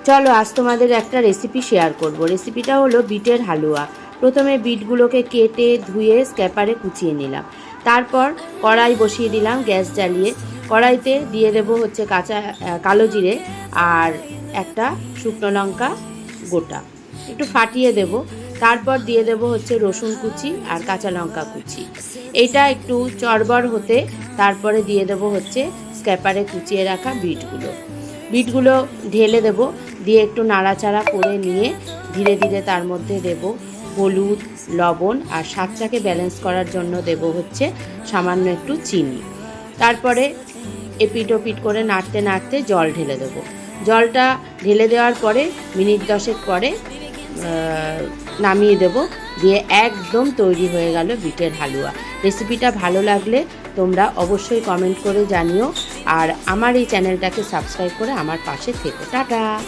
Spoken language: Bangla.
চলো আজ তোমাদের একটা রেসিপি শেয়ার করব। রেসিপিটা হলো বিটের হালুয়া। প্রথমে বিটগুলোকে কেটে ধুয়ে স্ক্যাপারে কুচিয়ে নিলাম। তারপর কড়াই বসিয়ে দিলাম গ্যাস জ্বালিয়ে। কড়াইতে দিয়ে দেবো হচ্ছে কালো জিরে আর একটা শুকনো লঙ্কা গোটা, একটু ফাটিয়ে দেব। তারপর দিয়ে দেব হচ্ছে রসুন কুচি আর কাঁচা লঙ্কা কুচি। এইটা একটু চড়বড় হতে তারপরে দিয়ে দেব হচ্ছে স্ক্যাপারে কুচিয়ে রাখা বিটগুলো ঢেলে দেব। দিয়ে একটু নাড়াচাড়া করে নিয়ে ধীরে ধীরে তার মধ্যে দেব হলুদ, লবণ আর স্বাদটাকে ব্যালেন্স করার জন্য দেব হচ্ছে সামান্য একটু চিনি। তারপরে এপিট ওপিট করে নাড়তে নাড়তে জল ঢেলে দেবো। জলটা ঢেলে দেওয়ার পরে মিনিট 10 পরে নামিয়ে দেব। দিয়ে একদম তৈরি হয়ে গেল বিটের হালুয়া। রেসিপিটা ভালো লাগলে তোমরা অবশ্যই কমেন্ট করে জানিও, আর আমার এই চ্যানেলটাকে সাবস্ক্রাইব করে আমার পাশে থেকো। টাটা।